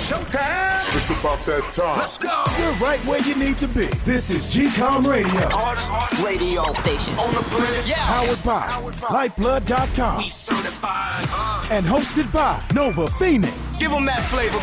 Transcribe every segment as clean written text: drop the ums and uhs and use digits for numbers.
Showtime! It's about that time. Let's go! You're right where you need to be. This is GCOM Radio. Hardest radio station on the planet. Yeah! Powered by Lyfeblood.com. We certified. And hosted by Nova Phoenix. Give them that flavor.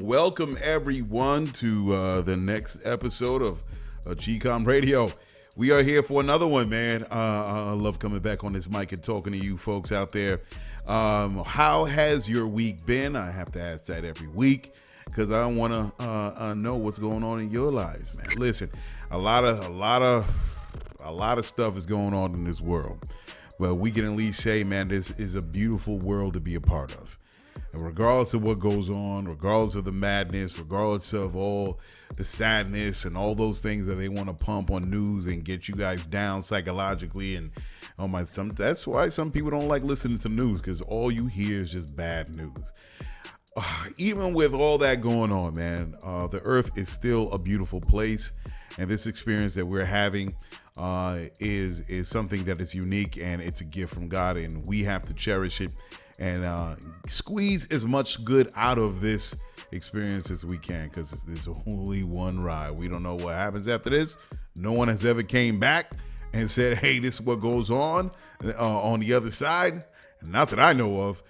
Welcome everyone to the next episode of GCOM Radio. We are here for another one, man. I love coming back on this mic and talking to you folks out there. How has your week been? I have to ask that every week because I want to know what's going on in your lives, man. Listen, a lot of stuff is going on in this world, but we can at least say, man, this is a beautiful world to be a part of. And regardless of what goes on, regardless of the madness, regardless of all the sadness and all those things that they want to pump on news and get you guys down psychologically, and that's why some people don't like listening to news, because all you hear is just bad news. Even with all that going on, man, the earth is still a beautiful place, and this experience that we're having is something that is unique, and it's a gift from God, and we have to cherish it and squeeze as much good out of this experience as we can, because there's only one ride. We don't know what happens after this. No one has ever came back and said, hey, this is what goes on the other side. Not that I know of.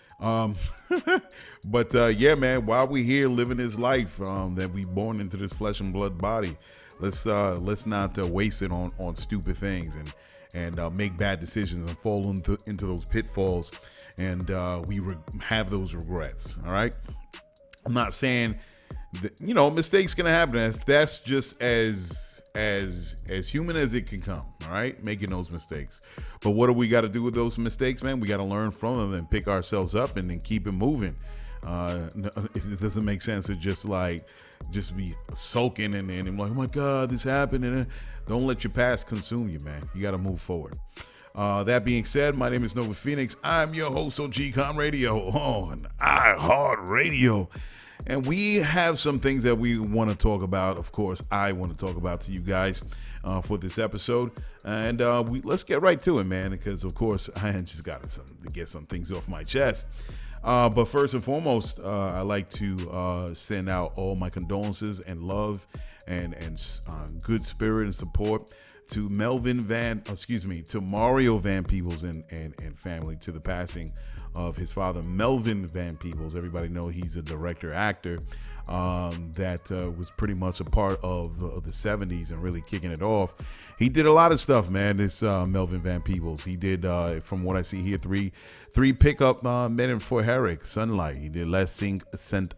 But yeah, man, while we're here living this life that we born into this flesh and blood body, let's not waste it on stupid things and make bad decisions and fall into those pitfalls, and we have those regrets. All right, I'm not saying that, mistakes gonna happen. That's just as human as it can come. All right, making those mistakes. But what do we got to do with those mistakes, man? We got to learn from them and pick ourselves up and then keep it moving. It doesn't make sense to just be sulking and like, oh my God, this happened, and don't let your past consume you, man. You got to move forward. That being said, my name is Nova Phoenix. I'm your host on GCOM Radio on iHeartRadio, and we have some things that we want to talk about. Of course, I want to talk about to you guys for this episode, and let's get right to it, man, because of course I just got to get some things off my chest. But first and foremost, I like to send out all my condolences and love and good spirit and support to Mario Van Peebles and family, to the passing of his father, Melvin Van Peebles. Everybody know he's a director, actor that was pretty much a part of the 70s and really kicking it off. He did a lot of stuff, man, this Melvin Van Peebles. He did, from what I see here, three pickup men for Herrick, Sunlight. He did Les Cinq Cent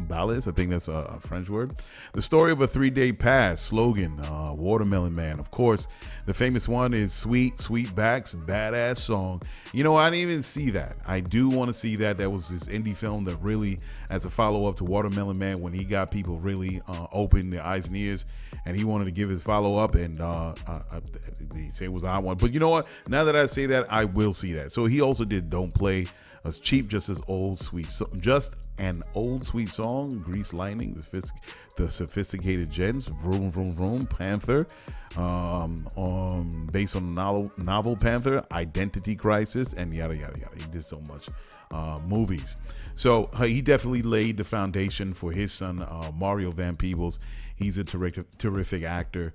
Balles, I think that's a French word. The Story of a 3-Day Pass, Slogan, Watermelon Man. Of course, the famous one is Sweet Sweetback's Badass Song. I didn't even see that. I do want to see that. That was this indie film that really, as a follow-up to Watermelon Man, when he got people really open their eyes and ears, and he wanted to give his follow-up, and he said it was I one. But you know what? Now that I say that, I will see that. So he also did Don't Play, as cheap, just an old sweet song, Grease Lightning, the Sophisticated Gents, Vroom Vroom Vroom, Panther, based on the novel Panther, Identity Crisis, and yada yada yada. He did so much movies. So he definitely laid the foundation for his son, Mario Van Peebles. He's a terrific actor.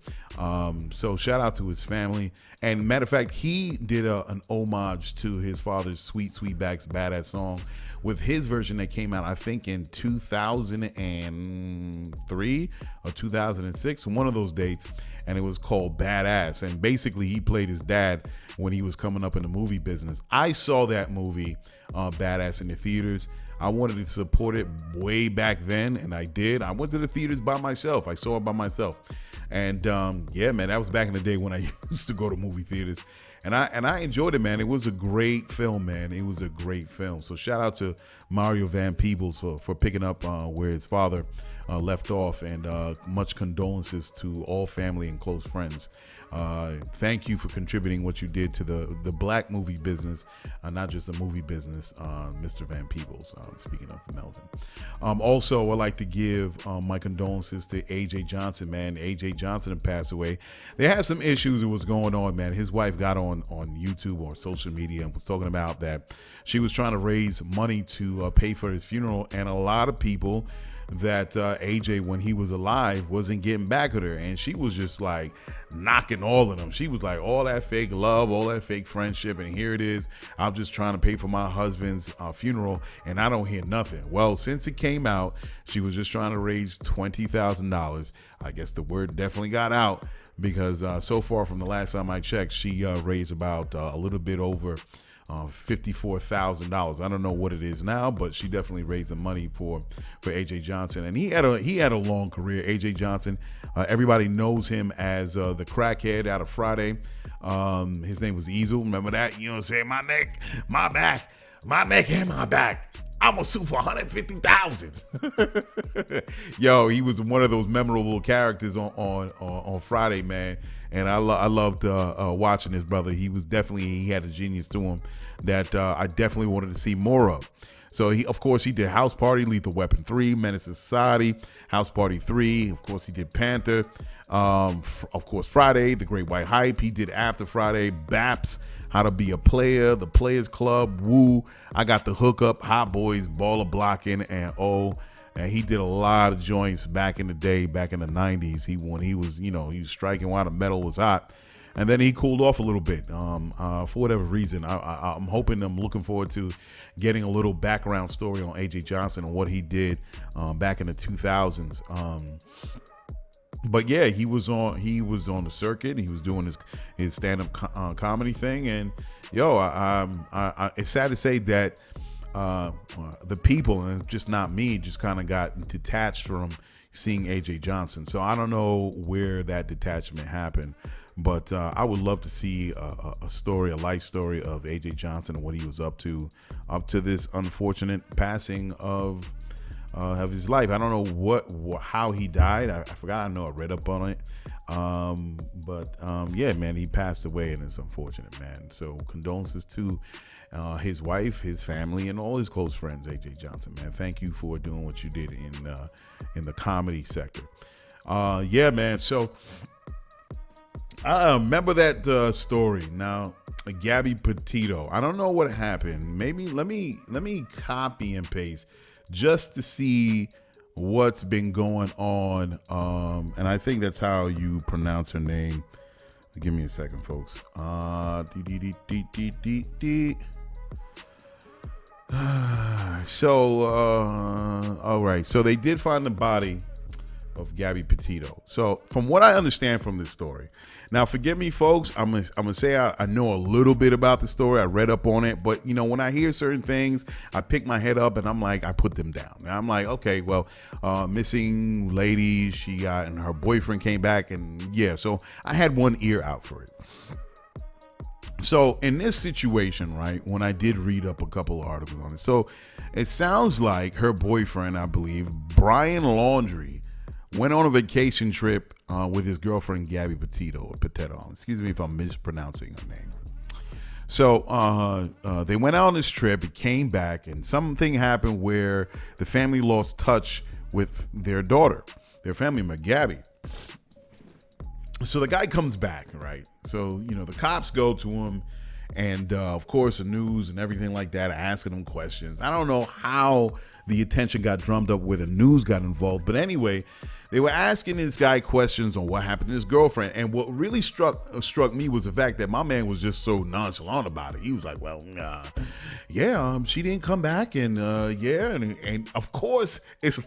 So shout out to his family. And matter of fact, he did an homage to his father's Sweetback's Badass Song with his version that came out, I think, in 2003 or 2006, one of those dates. And it was called Badass. And basically, he played his dad when he was coming up in the movie business. I saw that movie, Badass, in the theaters. I wanted to support it way back then, and I did. I went to the theaters by myself. I saw it by myself. And yeah, man, that was back in the day when I used to go to movie theaters. And I enjoyed it, man. It was a great film, man. It was a great film. So shout out to Mario Van Peebles for picking up where his father left off, and much condolences to all family and close friends. Thank you for contributing what you did to the black movie business, not just the movie business, Mr. Van Peebles, speaking of Melvin. Also, I'd like to give my condolences to AJ Johnson, man. AJ Johnson had passed away. They had some issues that was going on, man. His wife got on YouTube or social media and was talking about that she was trying to raise money to pay for his funeral, and a lot of people that AJ, when he was alive, wasn't getting back at her, and she was just like knocking all of them. She was like, all that fake love, all that fake friendship, and here it is, I'm just trying to pay for my husband's funeral, and I don't hear nothing. Well, since it came out, she was just trying to raise $20,000. I guess the word definitely got out, because so far from the last time I checked, she raised about a little bit over $54,000. I don't know what it is now, but she definitely raised the money for AJ Johnson, and he had a long career. AJ Johnson, everybody knows him as the crackhead out of Friday. His name was Easel. Remember that? You know what I'm saying? My neck, my back, and my back. I'm gonna sue for $150,000. Yo, he was one of those memorable characters on Friday, man. And I loved watching his brother. He had a genius to him that I definitely wanted to see more of. So he did House Party, Lethal Weapon 3, Menace to Society, House Party 3. Of course, he did Panther. Of course, Friday, The Great White Hype. He did After Friday, Baps, How to Be a Player, The Players Club, Woo, I Got the Hookup, Hot Boys, Baller Blocking, and And he did a lot of joints back in the day, back in the 90s. When he was striking while the metal was hot. And then he cooled off a little bit for whatever reason. I'm looking forward to getting a little background story on AJ Johnson and what he did back in the 2000s. But yeah, he was on the circuit. He was doing his stand-up comedy thing, and it's sad to say that the people, and it's just not me, just kind of got detached from seeing AJ Johnson. So I don't know where that detachment happened, but I would love to see a life story of AJ Johnson and what he was up to this unfortunate passing of his life. I don't know how he died. I forgot. I know I read up on it. But yeah, man, he passed away, and it's unfortunate, man. So condolences to his wife, his family, and all his close friends. AJ Johnson, man, thank you for doing what you did in the comedy sector. Yeah, man. So I remember that story. Now, Gabby Petito. I don't know what happened. Maybe let me copy and paste just to see what's been going on. And I think that's how you pronounce her name. Give me a second, folks. All right. So they did find the body of Gabby Petito. So from what I understand from this story, now forgive me, folks, I'm gonna say I know a little bit about the story. I read up on it, but when I hear certain things, I pick my head up and I'm like, I put them down. And I'm like, okay, well, missing lady, she got, and her boyfriend came back, and yeah, so I had one ear out for it. So in this situation, right, when I did read up a couple of articles on it, so it sounds like her boyfriend, I believe, Brian Laundrie, went on a vacation trip with his girlfriend, Gabby Petito. Excuse me if I'm mispronouncing her name. So they went out on this trip, it came back, and something happened where the family lost touch with their daughter, their family member, Gabby. So the guy comes back, right? So, the cops go to him, and of course the news and everything like that are asking him questions. I don't know how the attention got drummed up where the news got involved, but anyway, they were asking this guy questions on what happened to his girlfriend. And what really struck me was the fact that my man was just so nonchalant about it. He was like, well, she didn't come back, and and of course it's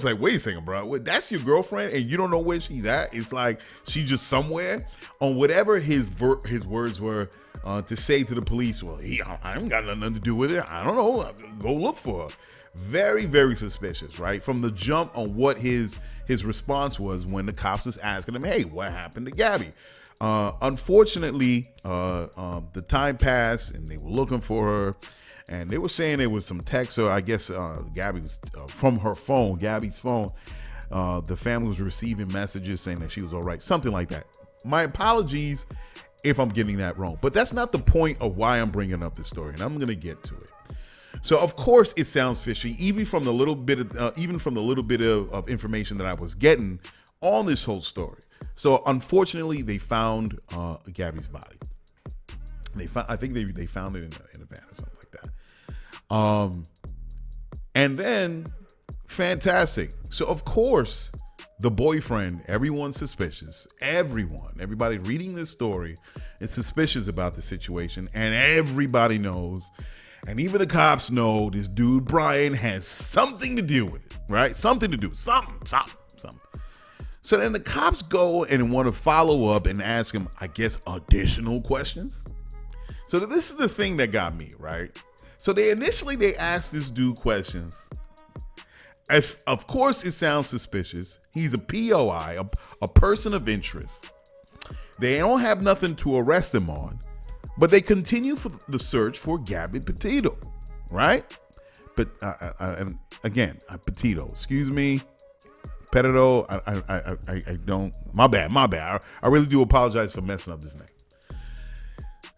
like, wait a second, bro, that's your girlfriend and you don't know where she's at? It's like she's just somewhere. On whatever his words were, to say to the police, well, I haven't got nothing to do with it, I don't know, go look for her. Very, very suspicious, right? From the jump on what his response was when the cops was asking him, hey, what happened to Gabby? Unfortunately, the time passed and they were looking for her, and they were saying there was some text, or I guess Gabby was from her phone, Gabby's phone. The family was receiving messages saying that she was all right, something like that. My apologies if I'm getting that wrong, but that's not the point of why I'm bringing up this story, and I'm going to get to it. So, of course, it sounds fishy, even from the little bit of information that I was getting on this whole story. So, unfortunately, they found Gabby's body. I think they found it in a van or something like that. And then, fantastic. So, of course, the boyfriend, everyone's suspicious. Everybody reading this story is suspicious about the situation, and everybody knows. And even the cops know this dude, Brian, has something to do with it, right? Something to do. Something. So then the cops go and want to follow up and ask him, I guess, additional questions. So this is the thing that got me, right? So they asked this dude questions. Of course, it sounds suspicious. He's a POI, a person of interest. They don't have nothing to arrest him on. But they continue for the search for Gabby Petito, right? But again, Petito, excuse me, Petito. I don't. My bad. I really do apologize for messing up this name.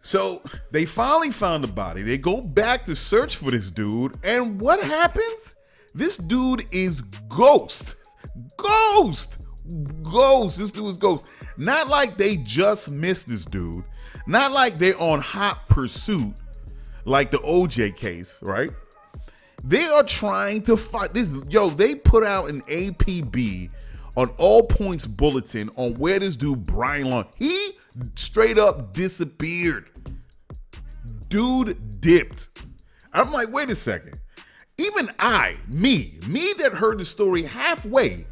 So they finally found the body. They go back to search for this dude, and what happens? This dude is ghost. This dude is ghost. Not like they just missed this dude. Not like they're on hot pursuit like the OJ case, right? They are trying to fight this. They put out an APB on all points bulletin on where this dude Brian Laundrie, he straight up disappeared. Dude dipped. I'm like, wait a second. Even me that heard the story halfway,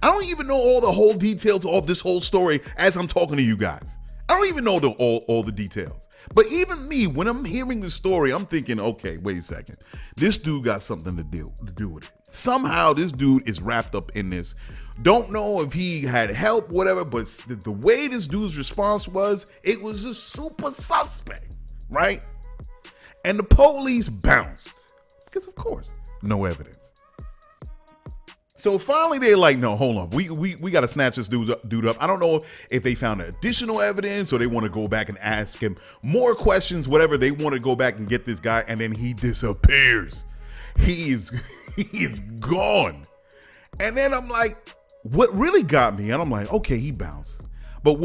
I don't even know all the whole details of this whole story as I'm talking to you guys. I don't even know all the details. But even me, when I'm hearing the story, I'm thinking, okay, wait a second. This dude got something to do with it. Somehow this dude is wrapped up in this. Don't know if he had help, whatever, but the way this dude's response was, it was a super suspect, right? And the police bounced. Because, of course, no evidence. So finally, they're like, no, hold on. We got to snatch this dude up. I don't know if they found additional evidence or they want to go back and ask him more questions, whatever. They want to go back and get this guy, and then he disappears. He is gone. And then I'm like, what really got me, and I'm like, okay, he bounced. But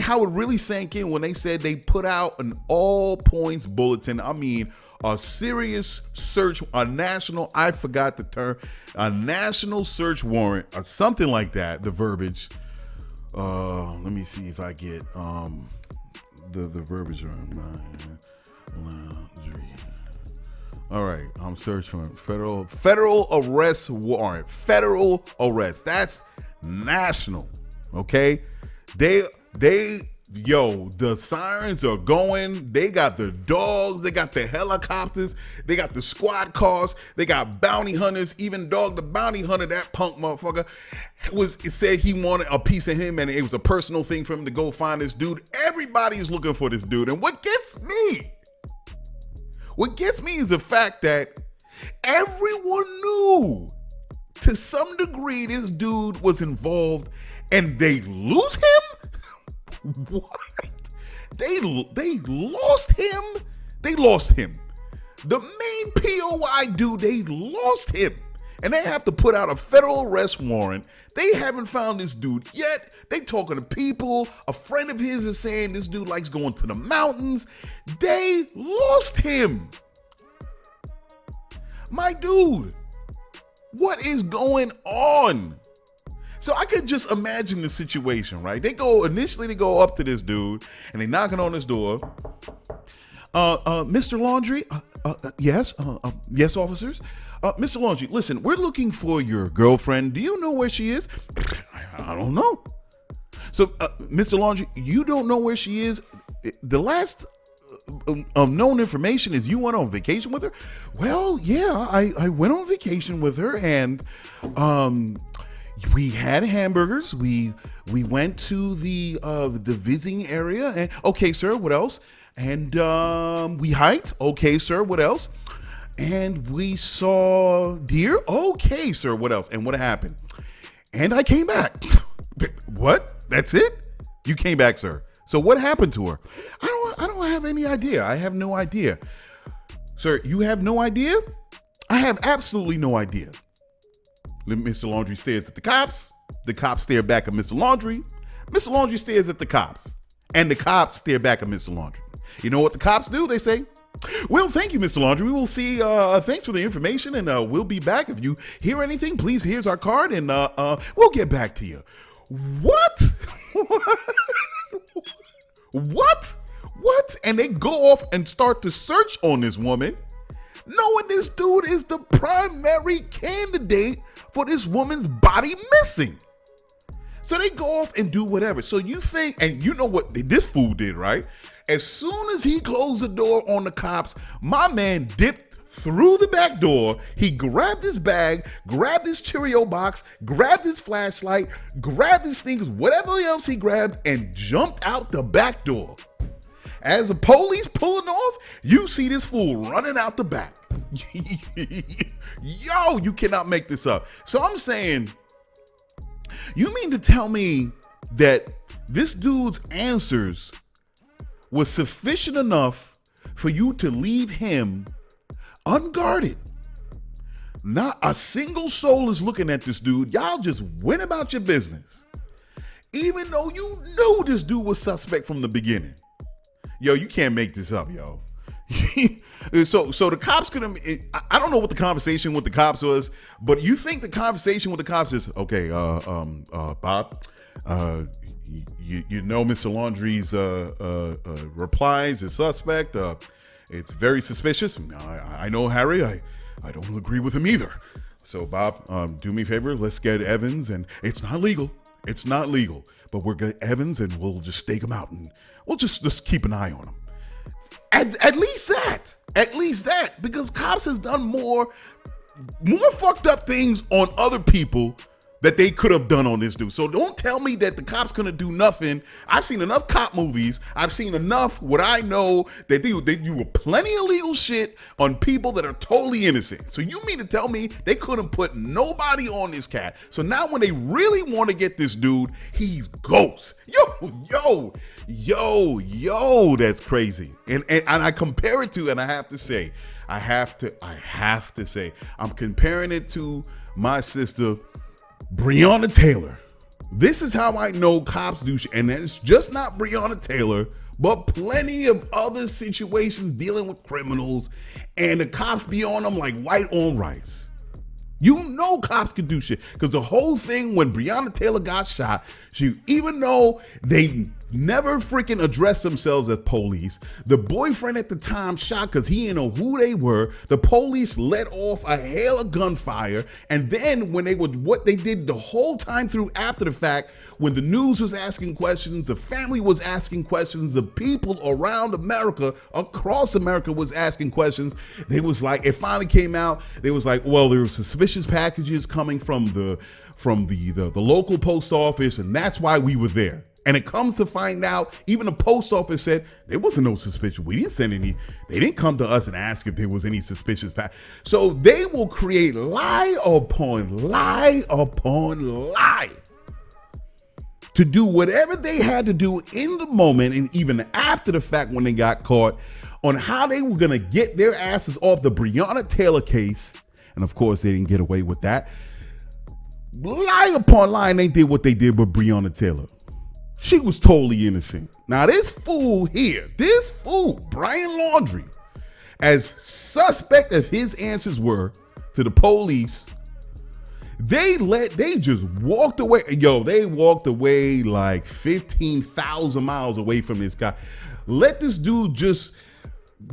how it really sank in when they said they put out an all points bulletin. I mean, a serious search, a national search warrant or something like that. The verbiage. Let me see if I get the verbiage on Laundrie. All right, I'm searching for federal arrest warrant. Federal arrest. That's national. Okay. The sirens are going. They got the dogs. They got the helicopters. They got the squad cars. They got bounty hunters. Even the bounty hunter, that punk motherfucker, it said he wanted a piece of him, and it was a personal thing for him to go find this dude. Everybody is looking for this dude. And what gets me is the fact that everyone knew to some degree this dude was involved, and they lose him? What? They lost him? They lost him. The main POI dude, they lost him. And they have to put out a federal arrest warrant. They haven't found this dude yet. They talking to people. A friend of his is saying this dude likes going to the mountains. They lost him. My dude, what is going on? So I could just imagine the situation, right? They go up to this dude and they knocking on his door. Mr. Laundrie, yes, officers. Mr. Laundrie, listen, we're looking for your girlfriend. Do you know where she is? I don't know. So, Mr. Laundrie, you don't know where she is? The last known information is you went on vacation with her? Well, yeah, I went on vacation with her, and we had hamburgers. We went to the visiting area. And okay, sir, what else? And we hiked. Okay, sir, what else? And we saw deer. Okay, sir, what else? And what happened? And I came back. What? That's it? You came back, sir. So what happened to her? I don't have any idea. I have no idea. Sir, you have no idea? I have absolutely no idea. Mr. Laundrie stares at the cops. The cops stare back at Mr. Laundrie. Mr. Laundrie stares at the cops. And the cops stare back at Mr. Laundrie. You know what the cops do? They say, well, thank you, Mr. Laundrie. We will see. Thanks for the information, and we'll be back. If you hear anything, please, here's our card, and we'll get back to you. What? What? And they go off and start to search on this woman, knowing this dude is the primary candidate for this woman's body missing. So they go off and do whatever. So you think, and you know what this fool did, right? As soon as he closed the door on the cops, my man dipped through the back door. He grabbed his bag, grabbed his Cheerio box, grabbed his flashlight, grabbed his sneakers, whatever else he grabbed, and jumped out the back door. As the police pulling off, you see this fool running out the back. Yo, you cannot make this up. So I'm saying, you mean to tell me that this dude's answers was sufficient enough for you to leave him unguarded? Not a single soul is looking at this dude. Y'all just went about your business, even though you knew this dude was suspect from the beginning. Yo, you can't make this up, yo. So the cops could have. I don't know what the conversation with the cops was, but you think the conversation with the cops is okay? Bob, you know Mr. Laundrie's replies is suspect. It's very suspicious. I know Harry. I don't agree with him either. So Bob, do me a favor. Let's get Evans, and it's not legal. It's not legal, but we're going to Evans, and we'll just stake him out, and we'll just keep an eye on him. At least that, because cops has done more fucked up things on other people that they could have done on this dude. So don't tell me that the cops couldn't do nothing. I've seen enough cop movies. I've seen enough what I know that they do plenty of illegal shit on people that are totally innocent. So you mean to tell me they couldn't put nobody on this cat? So now when they really want to get this dude, he's ghost. Yo, that's crazy. And I compare it to, and I have to say, I'm comparing it to my sister, Breonna Taylor. This is how I know cops do shit. And it's just not Breonna Taylor, but plenty of other situations dealing with criminals, and the cops be on them like white on rice. You know cops can do shit, because the whole thing when Breonna Taylor got shot, even though they never freaking addressed themselves as police, the boyfriend at the time shot because he didn't know who they were. The police let off a hail of gunfire, and then when what they did the whole time through after the fact, when the news was asking questions, the family was asking questions, the people around America, across America was asking questions. They was like, it finally came out. They was like, well, there were suspicious packages coming from the local post office, and that's why we were there. And it comes to find out, even the post office said there wasn't no suspicion. We didn't send any. They didn't come to us and ask if there was any suspicious pack. So they will create lie upon lie upon lie to do whatever they had to do in the moment, and even after the fact when they got caught, on how they were going to get their asses off the Breonna Taylor case. And of course, they didn't get away with that. Lie upon lie, and they did what they did with Breonna Taylor. She was totally innocent. Now this fool here, Brian Laundrie, as suspect as his answers were to the police, they just walked away. Yo, they walked away like 15,000 miles away from this guy. Let this dude just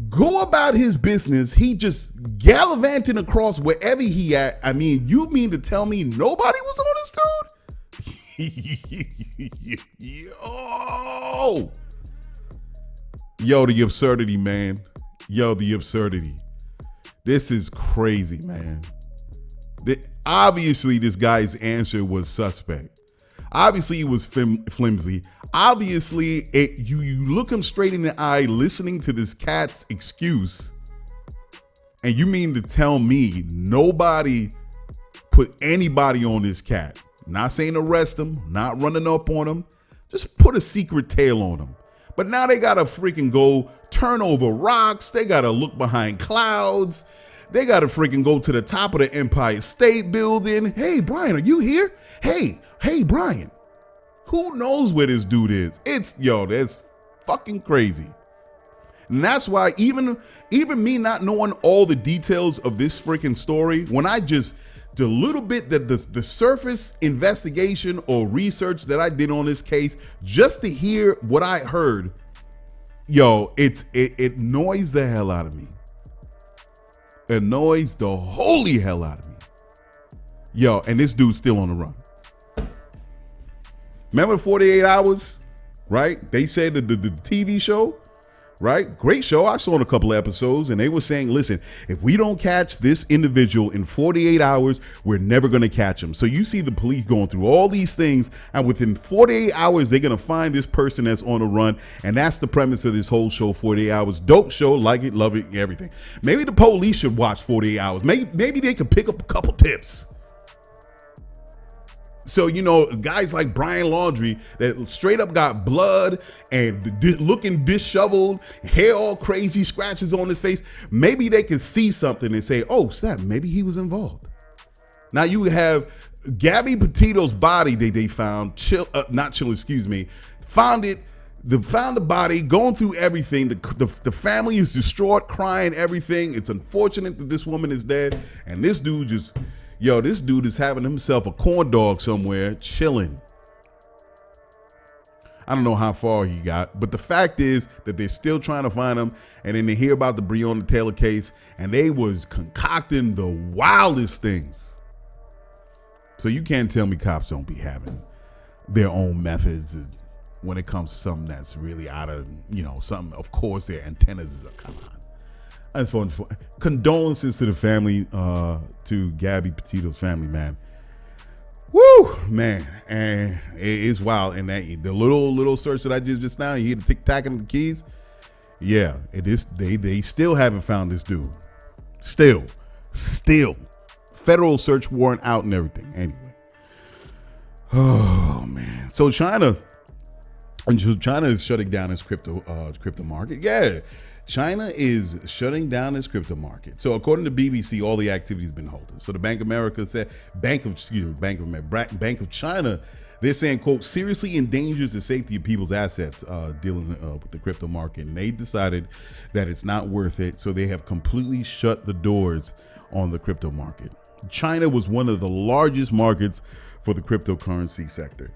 go about his business. He just gallivanting across wherever he at. I mean, you mean to tell me nobody was on this dude? Yo, the absurdity, man. Yo, the absurdity. This is crazy, man. Obviously, this guy's answer was suspect. Obviously, it was flimsy. Obviously, you look him straight in the eye listening to this cat's excuse, and you mean to tell me nobody put anybody on this cat? Not saying arrest him, not running up on him, just put a secret tail on him. But now they gotta freaking go turn over rocks. They gotta look behind clouds. They gotta freaking go to the top of the Empire State Building. Hey, Brian, are you here? Hey, Brian. Who knows where this dude is? That's fucking crazy. And that's why even me not knowing all the details of this freaking story, when I just the little bit that the surface investigation or research that I did on this case, just to hear what I heard, it annoys the hell out of me. It annoys the holy hell out of me. And this dude's still on the run. Remember 48 Hours, right? They said the TV show, right? Great show. I saw in a couple of episodes, and they were saying, listen, if we don't catch this individual in 48 hours, we're never going to catch him. So you see the police going through all these things, and within 48 hours, they're going to find this person that's on the run. And that's the premise of this whole show, 48 Hours. Dope show, like it, love it, everything. Maybe the police should watch 48 Hours. Maybe they could pick up a couple tips. So, guys like Brian Laundrie that straight up got blood and looking disheveled, hair all crazy, scratches on his face. Maybe they could see something and say, oh, snap, maybe he was involved. Now you have Gabby Petito's body they found, found the body, going through everything. The family is distraught, crying, everything. It's unfortunate that this woman is dead. And this dude this dude is having himself a corn dog somewhere, chilling. I don't know how far he got, but the fact is that they're still trying to find him. And then they hear about the Breonna Taylor case, and they was concocting the wildest things. So you can't tell me cops don't be having their own methods when it comes to something that's really out of, something. Of course, their antennas are come on. That's fun. Condolences to the family, to Gabby Petito's family, man. Woo, man, and it is wild. And the little search that I did just now, you hear the tick-tacking of the keys. Yeah, it is. They still haven't found this dude. Still, federal search warrant out and everything. Anyway, oh man. So China is shutting down its crypto market. Yeah. China is shutting down its crypto market. So according to BBC, all the activity has been halted. So the Bank of China, they're saying, quote, seriously endangers the safety of people's assets dealing with the crypto market. And they decided that it's not worth it. So they have completely shut the doors on the crypto market. China was one of the largest markets for the cryptocurrency sector.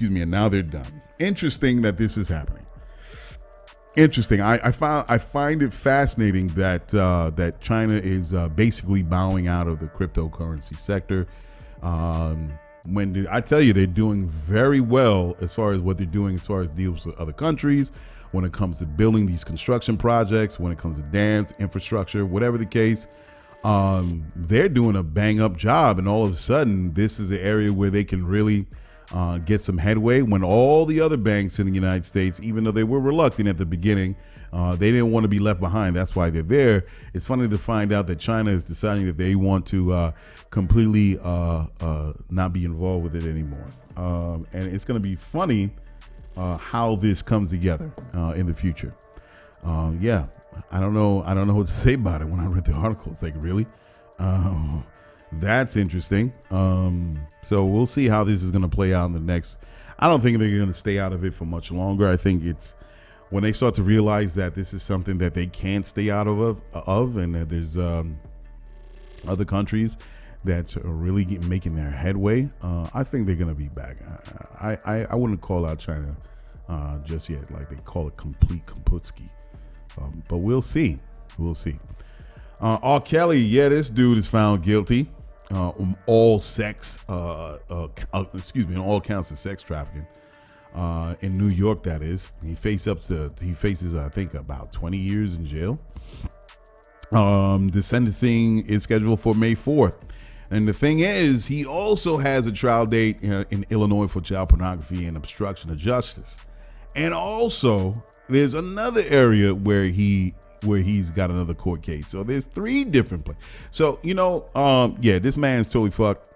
And now they're done. Interesting that this is happening. Interesting. I find it fascinating that China is basically bowing out of the cryptocurrency sector. I tell you, they're doing very well as far as what they're doing as far as deals with other countries, when it comes to building these construction projects, when it comes to dams, infrastructure, whatever the case. They're doing a bang up job, and all of a sudden, this is an area where they can really get some headway when all the other banks in the United States, even though they were reluctant at the beginning, they didn't want to be left behind. That's why they're there. It's funny to find out that China is deciding that they want to completely not be involved with it anymore. And it's going to be funny how this comes together in the future. Yeah, I don't know what to say about it. When I read the article, it's like, really? That's interesting. So we'll see how this is going to play out in the next. I don't think they're going to stay out of it for much longer. I think it's when they start to realize that this is something that they can't stay out of and that there's other countries that are really making their headway. I think they're going to be back. I wouldn't call out China just yet, like they call it complete Kaputski. But we'll see. We'll see. R. Kelly, this dude is found guilty on all counts of sex trafficking in New York. That is, he faces I think about 20 years in jail. The sentencing is scheduled for May 4th. And the thing is, he also has a trial date in Illinois for child pornography and obstruction of justice. And also, there's another area where he's got another court case. So there's 3 different places. So, this man's totally fucked.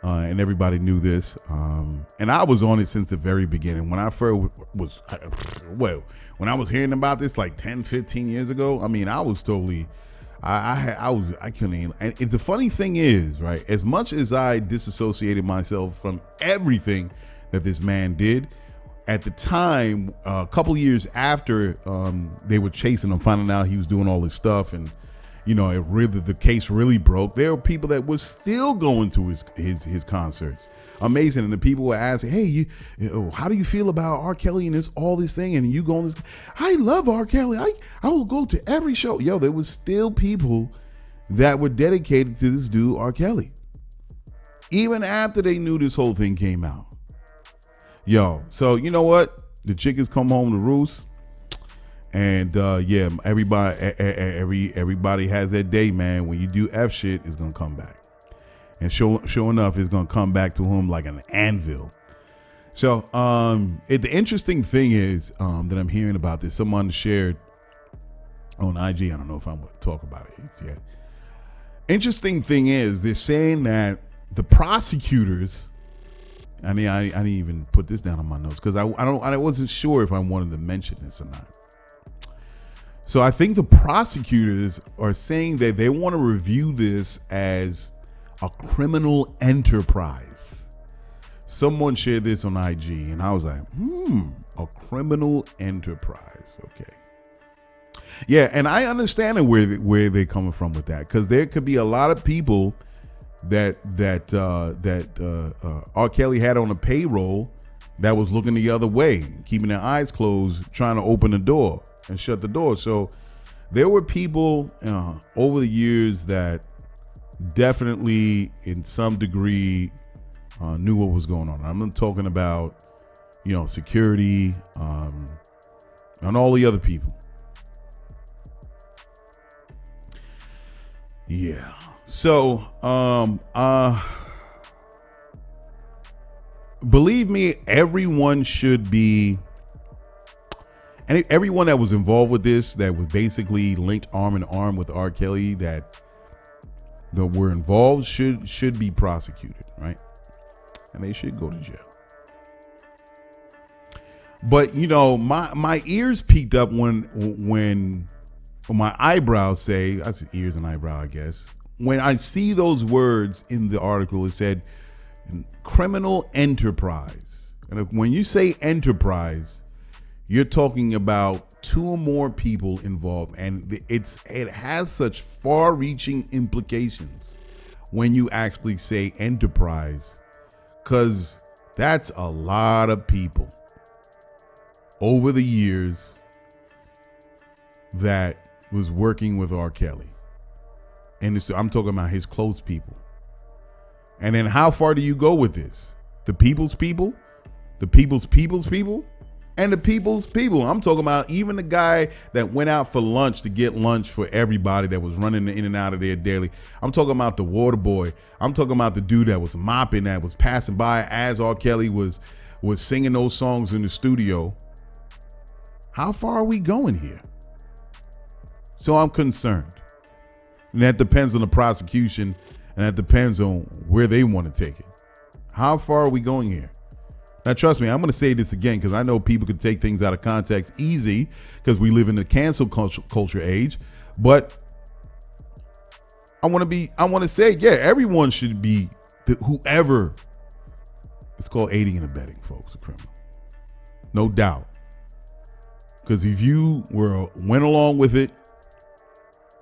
And everybody knew this. And I was on it since the very beginning. When I first when I was hearing about this like 10, 15 years ago, I mean, I was totally... I couldn't even, and the funny thing is, right, as much as I disassociated myself from everything that this man did at the time, a couple years after they were chasing him, finding out he was doing all this stuff, and the case really broke. There were people that were still going to his concerts. Amazing. And the people were asking, hey, how do you feel about R. Kelly and all this thing? And you go on this. I love R. Kelly. I will go to every show. Yo, there was still people that were dedicated to this dude, R. Kelly. Even after they knew this whole thing came out. Yo, so you know what? The chickens come home to roost. And everybody has that day, man. When you do F shit, it's gonna come back. And sure enough, it's gonna come back to him like an anvil. So the interesting thing is that I'm hearing about this. Someone shared on IG. I don't know if I'm gonna talk about it yet. Interesting thing is they're saying that the prosecutors. I didn't even put this down on my notes because I wasn't sure if I wanted to mention this or not. So I think the prosecutors are saying that they want to review this as a criminal enterprise. Someone shared this on IG and I was like, a criminal enterprise. Okay. Yeah, and I understand where they're coming from with that, because there could be a lot of people that R. Kelly had on a payroll that was looking the other way, keeping their eyes closed, trying to open the door and shut the door. So there were people over the years that definitely in some degree knew what was going on. I'm not talking about, security and all the other people. Yeah. So, believe me, everyone should be, and everyone that was involved with this, that was basically linked arm in arm with R. Kelly, that were involved, should be prosecuted, right? And they should go to jail. But my ears peaked up when my eyebrows say, I said ears and eyebrow, I guess. When I see those words in the article, it said criminal enterprise. And when you say enterprise, you're talking about 2 or more people involved, and it has such far-reaching implications when you actually say enterprise, because that's a lot of people over the years that was working with R. Kelly. And I'm talking about his close people. And then how far do you go with this? The people's people, the people's people, and the people's people. I'm talking about even the guy that went out for lunch to get lunch for everybody that was running in and out of there daily. I'm talking about the water boy. I'm talking about the dude that was mopping, that was passing by as R. Kelly was singing those songs in the studio. How far are we going here? So I'm concerned. And that depends on the prosecution, and that depends on where they want to take it. How far are we going here? Now, trust me, I'm going to say this again because I know people can take things out of context easy because we live in the cancel culture age. But I want to say, yeah, everyone should be whoever. It's called aiding and abetting, folks, a criminal. No doubt. Because if you went along with it,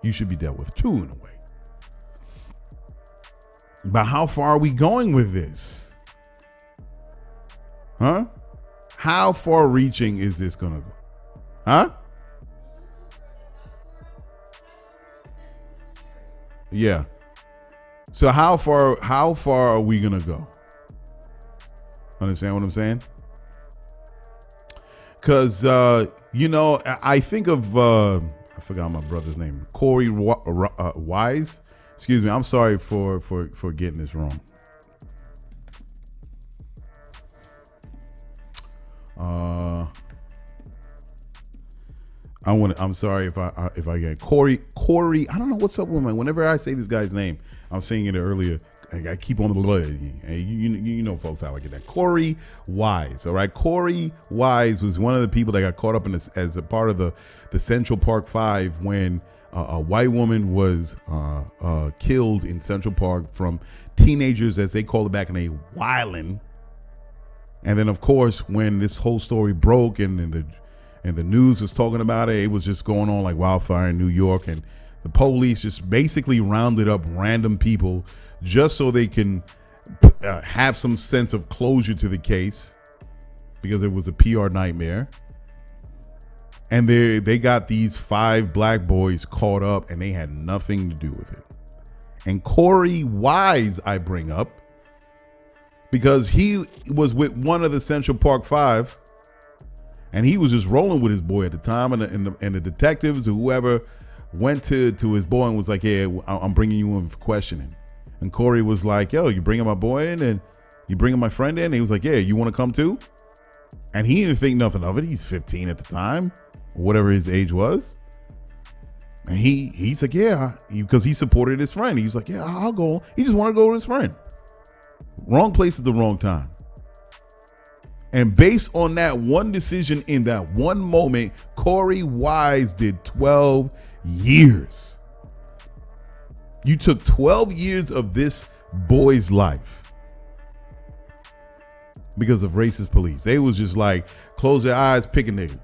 you should be dealt with too, in a way. But how far are we going with this? Huh? How far reaching is this going to go? Huh? Yeah. So how far are we going to go? Understand what I'm saying? Because, I think of, I forgot my brother's name, Corey Wise. Excuse me. I'm sorry for getting this wrong. I'm sorry if I get Corey. I don't know what's up with my. Whenever I say this guy's name, I'm saying it earlier. I keep on the blood. You know, folks, how I get that. Corey Wise. All right, Corey Wise was one of the people that got caught up in this as a part of the Central Park Five when a white woman was killed in Central Park from teenagers, as they called it back in the wildin'. And then, of course, when this whole story broke and the news was talking about it, it was just going on like wildfire in New York. And the police just basically rounded up random people just so they can have some sense of closure to the case, because it was a PR nightmare. And they got these 5 black boys caught up, and they had nothing to do with it. And Corey Wise, I bring up, because he was with one of the Central Park 5, and he was just rolling with his boy at the time, and the detectives or whoever went to his boy and was like, "Yeah, I'm bringing you in for questioning." And Corey was like, "Yo, you bringing my boy in, and you bringing my friend in?" And he was like, "Yeah, you want to come too?" And he didn't think nothing of it. He's 15 at the time, or whatever his age was. And he's like, "Yeah," because he supported his friend. He was like, "Yeah, I'll go." He just wanted to go with his friend. Wrong place at the wrong time. And based on that one decision in that one moment, Corey Wise did 12 years. You took 12 years of this boy's life because of racist police. They was just like, close their eyes, pick a nigga.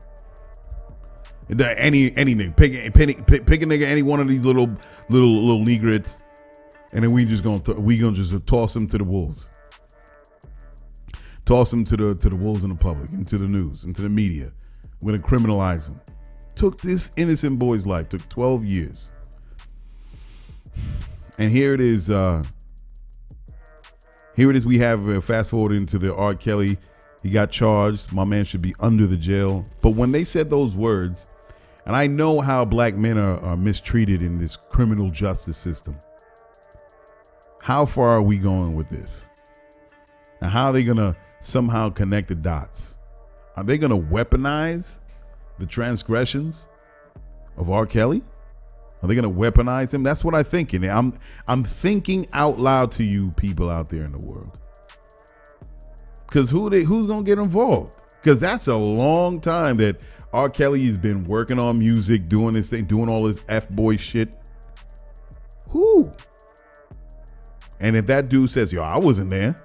Any nigga, pick a nigga, any one of these little negrets, and then we gonna just toss them to the wolves. Toss them to the wolves in the public, into the news, into the media. We're gonna criminalize them. Took this innocent boy's life. Took 12 years. And here it is. We have fast forward into the R. Kelly. He got charged. My man should be under the jail. But when they said those words, and I know how black men are mistreated in this criminal justice system. How far are we going with this? And how are they gonna somehow connect the dots? Are they gonna weaponize the transgressions of R. Kelly? Are they going to weaponize him? That's what I'm thinking. I'm thinking out loud to you people out there in the world. Because who's going to get involved? Because that's a long time that R. Kelly has been working on music, doing this thing, doing all this F-boy shit. Who? And if that dude says, "Yo, I wasn't there,"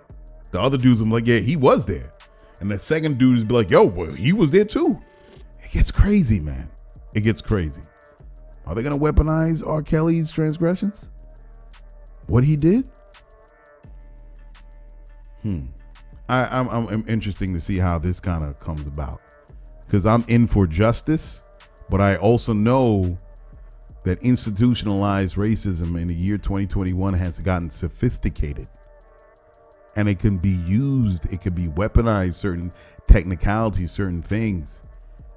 the other dudes will be like, "Yeah, he was there." And the second dude is be like, "Yo, well, he was there too." It gets crazy, man. It gets crazy. Are they going to weaponize R. Kelly's transgressions? What he did? I'm interesting to see how this kind of comes about, because I'm in for justice, but I also know that institutionalized racism in the year 2021 has gotten sophisticated, and it can be used. It can be weaponized, certain technicalities, certain things.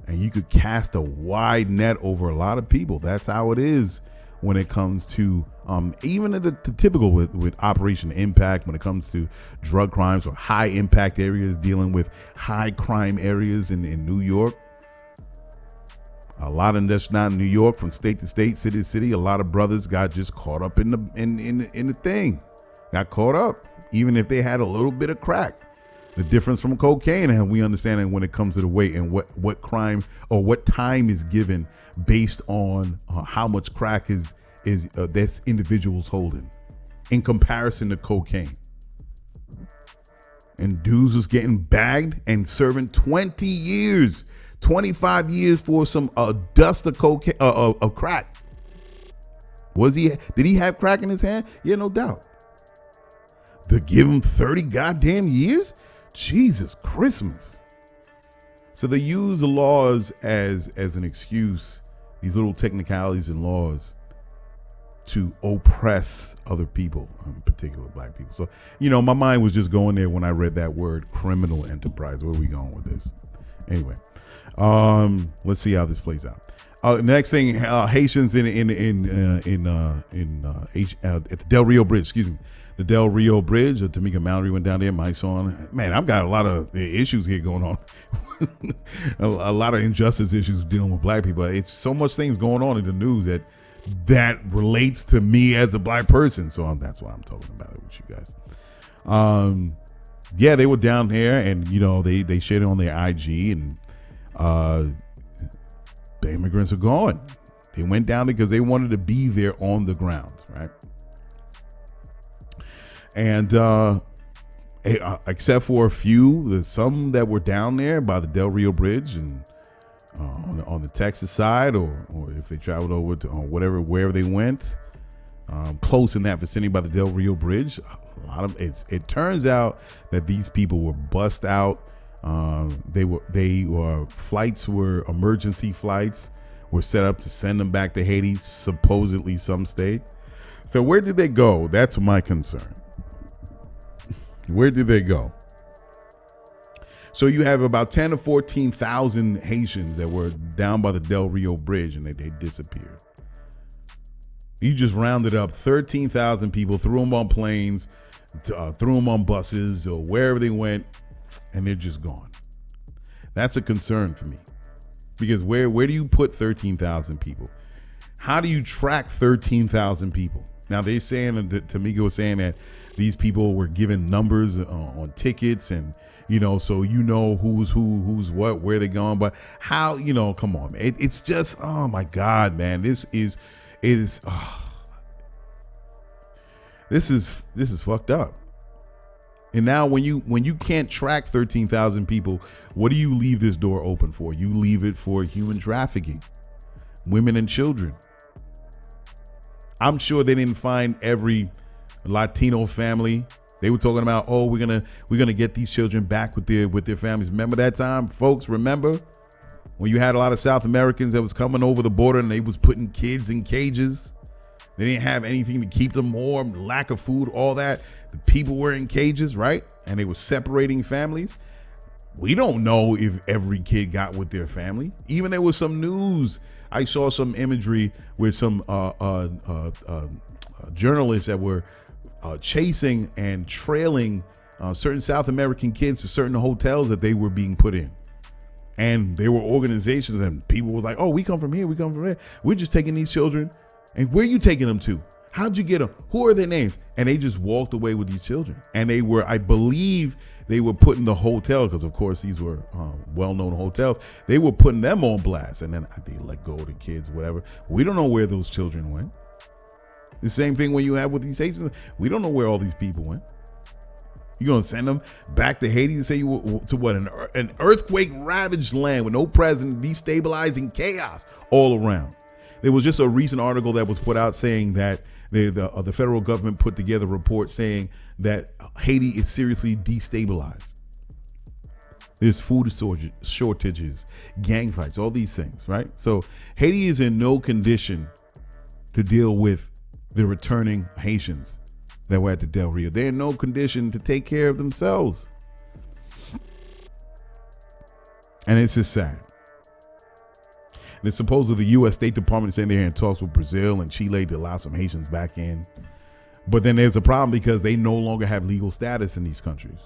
And you could cast a wide net over a lot of people. That's how it is when it comes to even the typical with Operation Impact, when it comes to drug crimes or high impact areas, dealing with high crime areas in New York. A lot of that's not in New York, from state to state, city to city. A lot of brothers got just caught up in the thing. Got caught up, even if they had a little bit of crack. The difference from cocaine, and we understand it when it comes to the weight and what crime or what time is given based on how much crack is this individual's holding in comparison to cocaine. And dudes was getting bagged and serving 20 years, 25 years for some dust of cocaine, of crack. Did he have crack in his hand? Yeah, no doubt. To give him 30 goddamn years? Jesus Christmas. So they use the laws as an excuse, these little technicalities and laws, to oppress other people, in particular black people. So, my mind was just going there when I read that word, criminal enterprise. Where are we going with this? Anyway, let's see how this plays out. Next thing, Haitians at the Del Rio Bridge. Excuse me, the Del Rio Bridge. Tamika Mallory went down there. My son. Man, I've got a lot of issues here going on. a lot of injustice issues dealing with black people. It's so much things going on in the news that relates to me as a black person. So that's why I'm talking about it with you guys. Yeah, they were down there, and they shared it on their IG, and the immigrants are gone. They went down there because they wanted to be there on the ground, right? And except for a few, there's some that were down there by the Del Rio Bridge and on the Texas side, or if they traveled over to wherever they went, close in that vicinity by the Del Rio Bridge. A lot of it turns out that these people were bussed out. Flights were emergency flights, were set up to send them back to Haiti. Supposedly some state. So where did they go? That's my concern. Where did they go? So you have about 10 to 14,000 Haitians that were down by the Del Rio Bridge, and they disappeared. You just rounded up 13,000 people, threw them on planes, threw them on buses or wherever they went, and they're just gone. That's a concern for me, because where do you put 13,000 people? How do you track 13,000 people? Now they're saying, Tamika was saying that these people were given numbers on tickets, and so who's what, where they're going. But how, come on, man. It's just, oh my God, man. This is fucked up. And now when you can't track 13,000 people, what do you leave this door open for? You leave it for human trafficking, women and children. I'm sure they didn't find every Latino family. They were talking about, we're gonna get these children back with their families. Remember that time, folks? Remember when you had a lot of South Americans that was coming over the border and they was putting kids in cages? They didn't have anything to keep them warm, lack of food, all that. The people were in cages, right? And they were separating families. We don't know if every kid got with their family. Even there was some news. I saw some imagery with some journalists that were chasing and trailing certain South American kids to certain hotels that they were being put in. And there were organizations and people were like, we come from here, we come from there. We're just taking these children. And where are you taking them to? How'd you get them? Who are their names? And they just walked away with these children. And they were, I believe, they were put in the hotel, because of course these were well-known hotels. They were putting them on blast, and then they let go of the kids, whatever. We don't know where those children went. The same thing when you have with these Haitians. We don't know where all these people went. You're going to send them back to Haiti and say to what? An earthquake-ravaged land with no president, destabilizing chaos all around. There was just a recent article that was put out saying that the federal government put together a report saying that Haiti is seriously destabilized. There's food shortages, gang fights, all these things, right? So Haiti is in no condition to deal with the returning Haitians that were at the Del Rio. They're in no condition to take care of themselves. And it's just sad. And supposedly the U.S. State Department is saying they're in talks with Brazil and Chile to allow some Haitians back in. But then there's a problem because they no longer have legal status in these countries.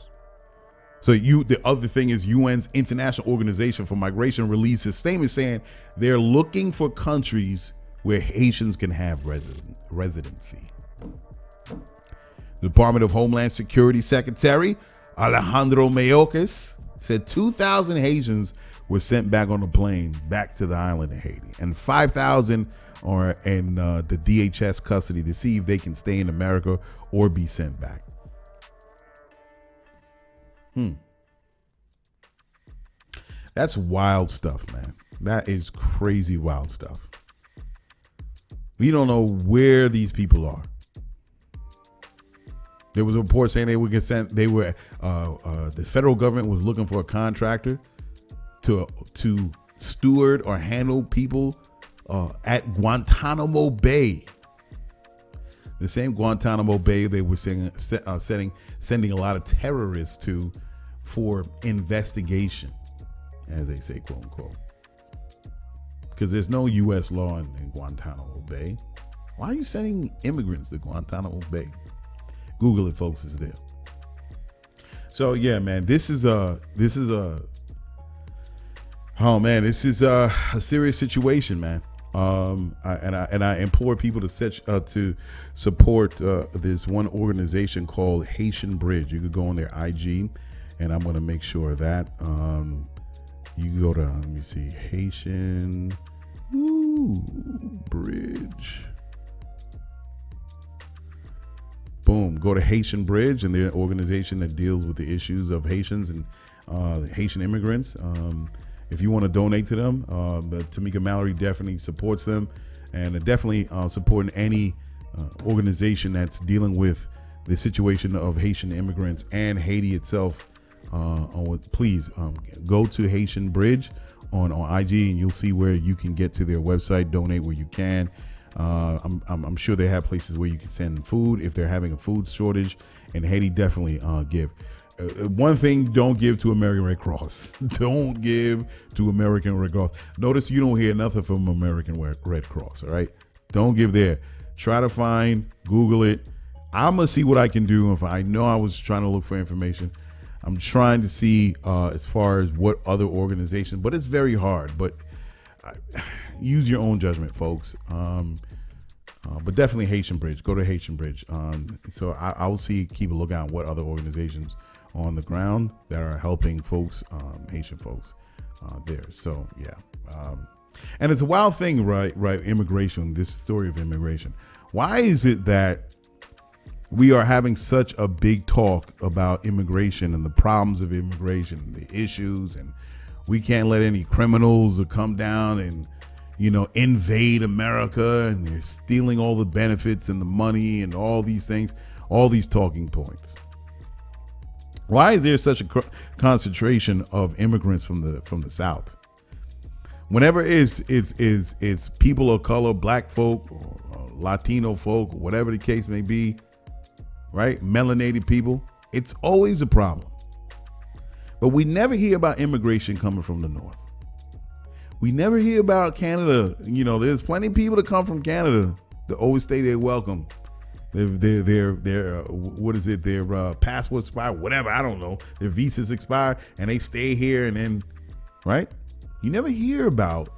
So the other thing is UN's International Organization for Migration released a statement saying they're looking for countries where Haitians can have residency. The Department of Homeland Security Secretary Alejandro Mayorkas said 2,000 Haitians were sent back on a plane back to the island of Haiti, and 5,000 are in the DHS custody to see if they can stay in America or be sent back. That's wild stuff, man. That is crazy wild stuff. We don't know where these people are. There was a report saying they would get sent. They were the federal government was looking for a contractor to steward or handle people at Guantanamo Bay. The same Guantanamo Bay they were sending a lot of terrorists to for investigation, as they say, quote unquote. because there's no U.S. law in Guantanamo Bay. Why are you sending immigrants to Guantanamo Bay? Google it, folks. It's there. So yeah, man, this is a serious situation, man. I implore people to support this one organization called Haitian Bridge. You could go on their IG, and I'm going to make sure of that. You can go to, let me see, Haitian Bridge. Boom. Go to Haitian Bridge, and they're an organization that deals with the issues of Haitians and Haitian immigrants. If you want to donate to them, Tamika Mallory definitely supports them, and definitely supporting any organization that's dealing with the situation of Haitian immigrants and Haiti itself. Please go to Haitian Bridge on IG, and you'll see where you can get to their website, donate where you can. I'm sure they have places where you can send food if they're having a food shortage, and Haiti definitely give. One thing, don't give to American Red Cross. Don't give to American Red Cross. Notice you don't hear nothing from American Red Cross, all right? Don't give there. Try to find, Google it. I'm going to see what I can do. If I know I was trying to look for information, I'm trying to see as far as what other organizations, but it's very hard. But use your own judgment, folks. But definitely Haitian Bridge. Go to Haitian Bridge. So I will keep a lookout on what other organizations on the ground that are helping folks, Haitian folks there. So yeah. And it's a wild thing, right? Immigration, this story of immigration. Why is it that we are having such a big talk about immigration and the problems of immigration, the issues, and we can't let any criminals come down and, invade America, and they're stealing all the benefits and the money and all these things, all these talking points. Why is there such a concentration of immigrants from the South? Whenever it's people of color, black folk, or Latino folk, whatever the case may be, right? Melanated people, it's always a problem. But we never hear about immigration coming from the North. We never hear about Canada. There's plenty of people that come from Canada that always stay there welcome. Their passports expire, whatever, I don't know. Their visas expire and they stay here, and then, right? You never hear about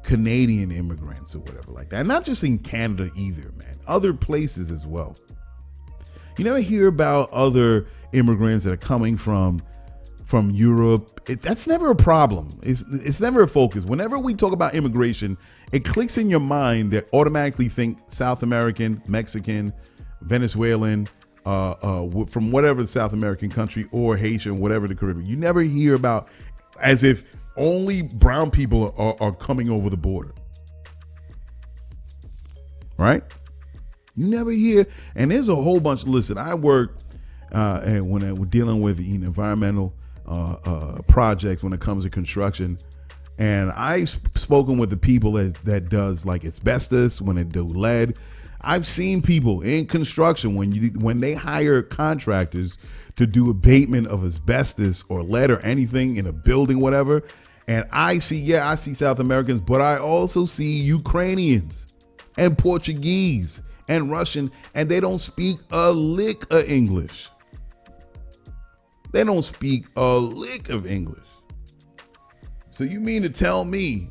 Canadian immigrants or whatever like that. Not just in Canada either, man. Other places as well. You never hear about other immigrants that are coming from Europe. That's never a problem. It's never a focus. Whenever we talk about immigration, it clicks in your mind that automatically think South American, Mexican, Venezuelan, from whatever South American country, or Haitian, whatever the Caribbean. You never hear about as if only brown people are coming over the border. Right? You never hear, and there's a whole bunch. Listen, I work when we're dealing with environmental projects when it comes to construction, and I've spoken with the people that does like asbestos, when they do lead. I've seen people in construction when they hire contractors to do abatement of asbestos or lead or anything in a building, whatever. And I see South Americans, but I also see Ukrainians and Portuguese and Russian, and they don't speak a lick of English. They don't speak a lick of English. So you mean to tell me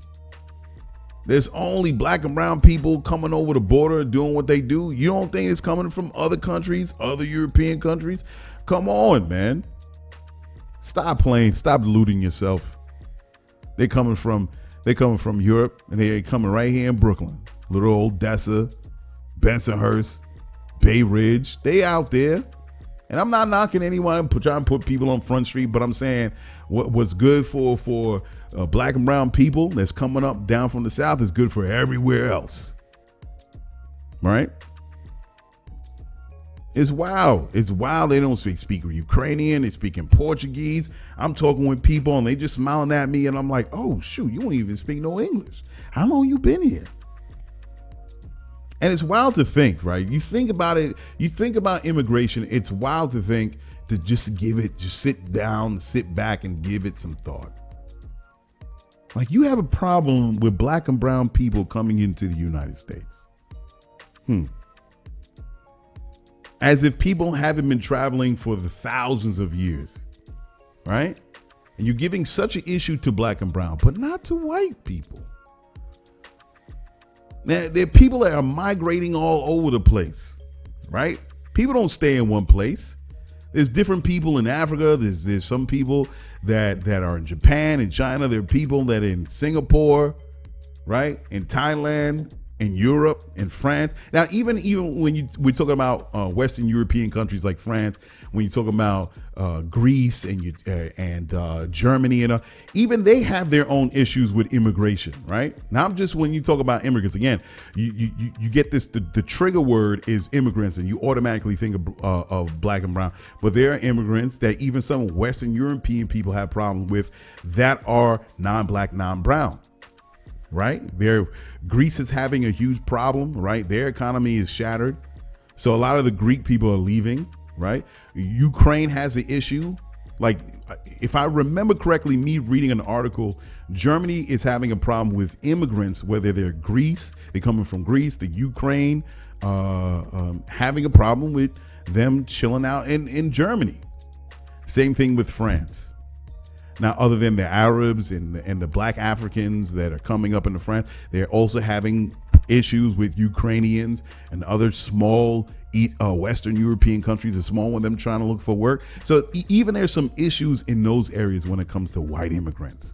there's only black and brown people coming over the border doing what they do? You don't think it's coming from other countries, other European countries? Come on, man. Stop playing. Stop deluding yourself. They're coming from Europe, and they're coming right here in Brooklyn. Little Odessa, Bensonhurst, Bay Ridge. They out there. And I'm not knocking anyone, trying to put people on Front Street, but I'm saying what's good for black and brown people that's coming up down from the South is good for everywhere else. Right? It's wild. It's wild. They don't speak Ukrainian. They speak in Portuguese. I'm talking with people and they just smiling at me, and I'm like, oh, shoot, you don't even speak no English. How long you been here? And it's wild to think, right? You think about it. You think about immigration. It's wild to think to just sit down, sit back and give it some thought. Like, you have a problem with black and brown people coming into the United States. As if people haven't been traveling for the thousands of years, right? And you're giving such an issue to black and brown, but not to white people. Now, there are people that are migrating all over the place, right? People don't stay in one place. There's different people in Africa. There's some people that are in Japan and China. There are people that are in Singapore, right? In Thailand, in Europe, in France. Now, even when we're talking about Western European countries like France, when you talk about Greece and Germany, and even they have their own issues with immigration, right? Not just when you talk about immigrants. Again, you get this. The trigger word is immigrants, and you automatically think of black and brown. But there are immigrants that even some Western European people have problems with that are non-black, non-brown. Right? Greece is having a huge problem, right? Their economy is shattered. So a lot of the Greek people are leaving, right? Ukraine has an issue. Like, if I remember correctly, me reading an article, Germany is having a problem with immigrants, whether they're coming from Greece, the Ukraine, having a problem with them chilling out in Germany. Same thing with France. Now, other than the Arabs and the black Africans that are coming up into France, they're also having issues with Ukrainians and other small Western European countries, a small one, them trying to look for work. So even there's some issues in those areas when it comes to white immigrants.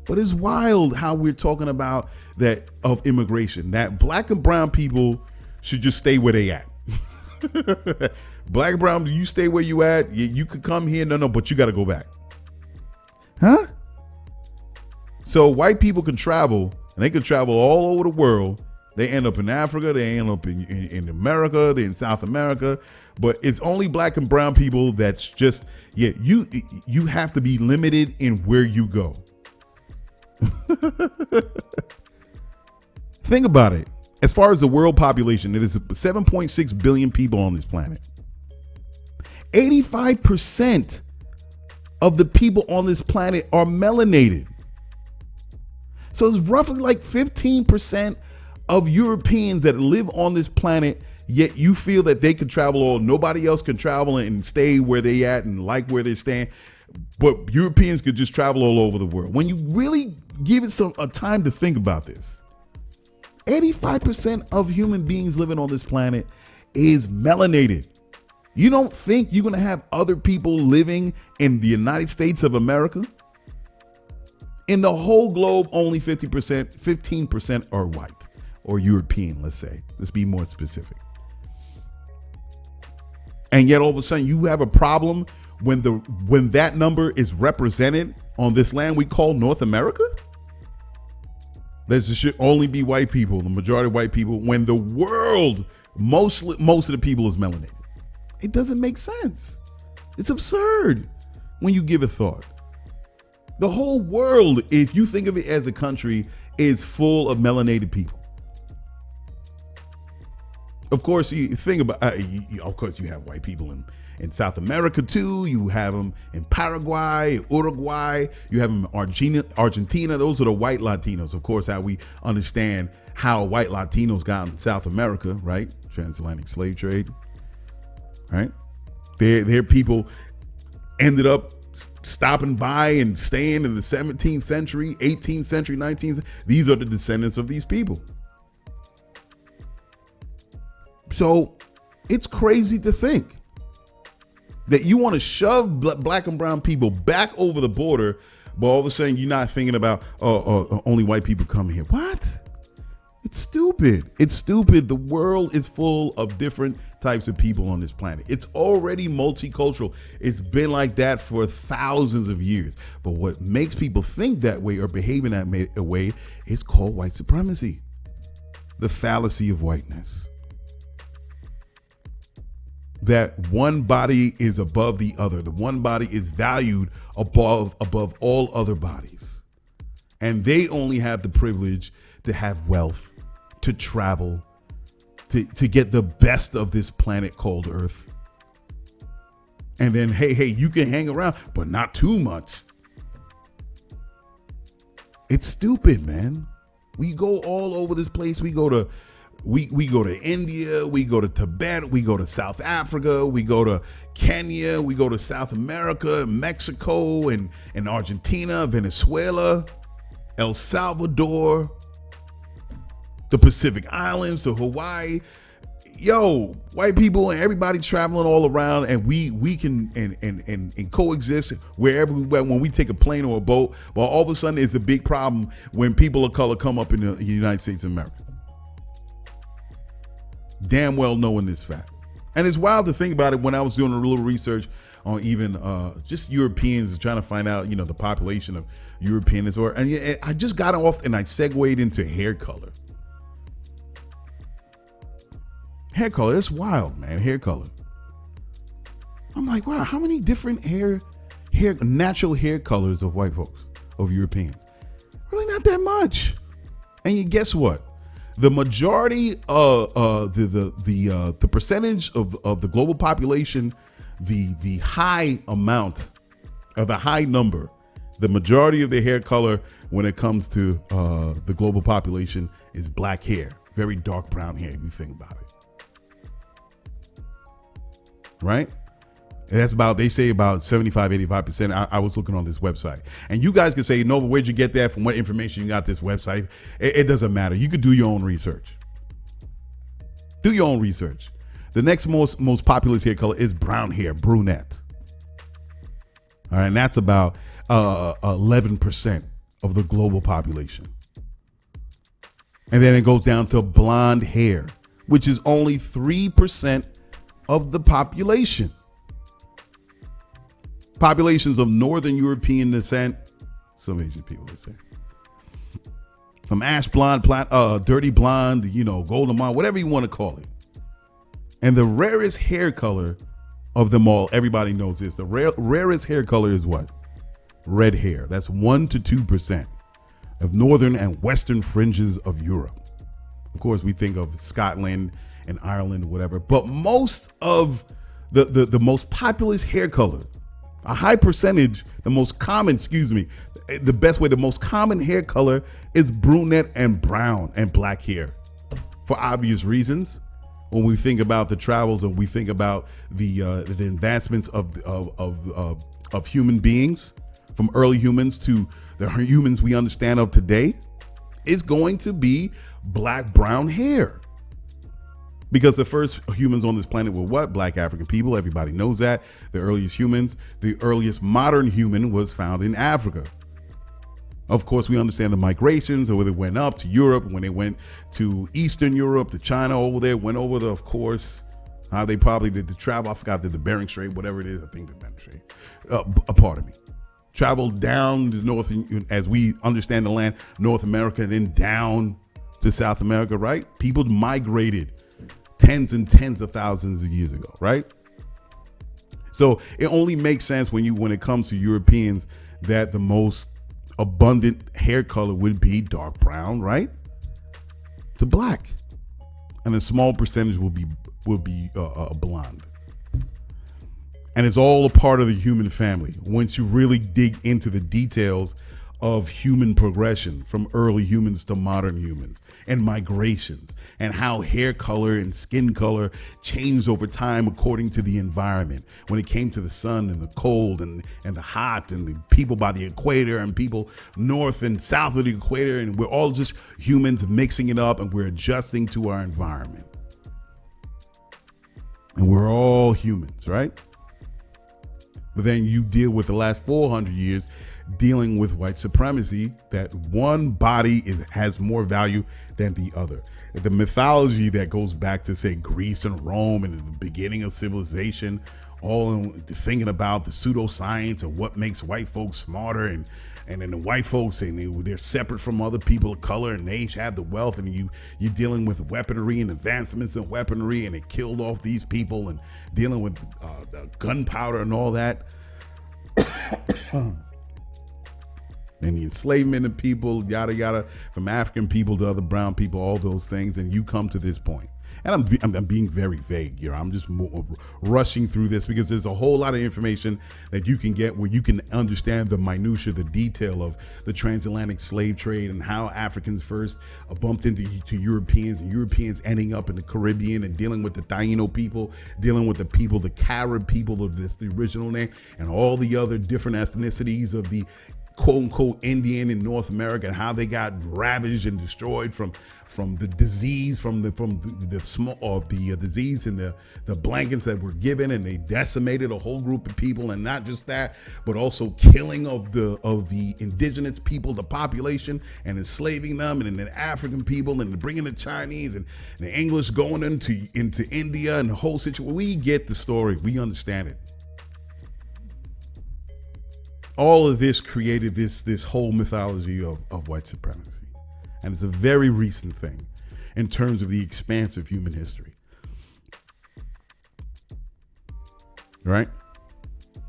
But it's wild how we're talking about that of immigration, that black and brown people should just stay where they at. Black and brown, you stay where you at. You could come here. No, but you got to go back. Huh? So white people can travel, and they can travel all over the world. They end up in Africa. They end up in America. They're in South America. But it's only black and brown people that's just, you have to be limited in where you go. Think about it. As far as the world population, there is 7.6 billion people on this planet. 85% of the people on this planet are melanated. So it's roughly like 15% of Europeans that live on this planet, yet you feel that they can travel or nobody else can travel and stay where they at and like where they're staying. But Europeans could just travel all over the world. When you really give it a time to think about this, 85% of human beings living on this planet is melanated. You don't think you're going to have other people living in the United States of America? In the whole globe, only 15% are white or European, let's say. Let's be more specific. And yet all of a sudden you have a problem when that number is represented on this land we call North America? There should only be white people, the majority of white people, when the world, most of the people is melanated. It doesn't make sense. It's absurd when you give it thought. The whole world, if you think of it as a country, is full of melanated people. Of course, you think about, of course, you have white people in South America too. You have them in Paraguay, Uruguay. You have them in Argentina. Those are the white Latinos. Of course, how we understand how white Latinos got in South America, right? Transatlantic slave trade. Right? Their people ended up stopping by and staying in the 17th century, 18th century, 19th. These are the descendants of these people. So it's crazy to think that you want to shove black and brown people back over the border, but all of a sudden you're not thinking about only white people coming here. What? It's stupid. It's stupid. The world is full of different types of people on this planet. It's already multicultural. It's been like that for thousands of years. But what makes people think that way or behave in that way is called white supremacy. The fallacy of whiteness. That one body is above the other. The one body is valued above all other bodies. And they only have the privilege to have wealth, to travel, to get the best of this planet called Earth. And then, hey, you can hang around, but not too much. It's stupid, man. We go all over this place. We go to India, we go to Tibet, we go to South Africa, we go to Kenya, we go to South America, Mexico, and Argentina, Venezuela, El Salvador, the Pacific Islands, to Hawaii. Yo, white people and everybody traveling all around, and we can and coexist wherever we went when we take a plane or a boat. But all of a sudden, it's a big problem when people of color come up in the United States of America. Damn well knowing this fact. And it's wild to think about it. When I was doing a little research on even just Europeans, trying to find out, the population of Europeans, and I just got off and I segued into hair color. Hair color, it's wild, man. Hair color. I'm like, wow, how many different natural hair colors of white folks, of Europeans? Really not that much. And you guess what? The majority the percentage of the global population, the high amount of the high number, the majority of the hair color when it comes to the global population is black hair, very dark brown hair, if you think about it. Right? And that's they say about 75, 85%. I was looking on this website. And you guys can say, Nova, where'd you get that? From what information you got this website? It doesn't matter. You could do your own research. Do your own research. The next most populous hair color is brown hair, brunette. All right, and that's about 11% of the global population. And then it goes down to blonde hair, which is only 3% of the population. Populations of Northern European descent, some Asian people would say, from ash blonde, dirty blonde, golden blonde, whatever you want to call it. And the rarest hair color of them all, everybody knows this. The rarest hair color is what? Red hair. That's 1 to 2% of northern and western fringes of Europe. Of course, we think of Scotland and Ireland, whatever. But most of the most populous hair color, a high percentage, the most common hair color is brunette and brown and black hair, for obvious reasons. When we think about the travels and we think about the advancements of human beings, from early humans to the humans we understand of today, it's going to be black brown hair. Because the first humans on this planet were what? Black African people. Everybody knows that. The earliest modern human was found in Africa. Of course, we understand the migrations, or when they went up to Europe, when they went to Eastern Europe, to China over there, went over of course, how they probably did the travel. I forgot, the Bering Strait, whatever it is. I think the Bering Strait. Pardon me. Traveled down to North, as we understand the land, North America, and then down to South America, right? People migrated tens and tens of thousands of years ago, right? So it only makes sense when it comes to Europeans that the most abundant hair color would be dark brown, right, to black, and a small percentage will be blonde. And it's all a part of the human family. Once you really dig into the details of human progression from early humans to modern humans, and migrations, and how hair color and skin color changed over time according to the environment. When it came to the sun and the cold and the hot, and the people by the equator and people north and south of the equator, and we're all just humans mixing it up, and we're adjusting to our environment. And we're all humans, right? But then you deal with the last 400 years dealing with white supremacy, that one body has more value than the other. The mythology that goes back to, say, Greece and Rome and the beginning of civilization, all thinking about the pseudoscience of what makes white folks smarter, and then the white folks saying they're separate from other people of color and they have the wealth, and you're dealing with weaponry and advancements in weaponry, and it killed off these people, and dealing with gunpowder and all that. And the enslavement of people, yada, yada, from African people to other brown people, all those things. And you come to this point. and I'm being very vague here. I'm just rushing through this because there's a whole lot of information that you can get where you can understand the minutia, the detail of the transatlantic slave trade and how Africans first bumped into Europeans, and Europeans ending up in the Caribbean and dealing with the Taino people, dealing with the Carib people of the original name, and all the other different ethnicities of the quote unquote Indian in North America, and how they got ravaged and destroyed from the disease, from the disease and the blankets that were given, and they decimated a whole group of people. And not just that, but also killing of the indigenous people, the population, and enslaving them, and then the African people, and bringing the Chinese and the English going into India, and the whole situation. We get the story, we understand it. All of this created this whole mythology of white supremacy. And it's a very recent thing in terms of the expanse of human history. Right?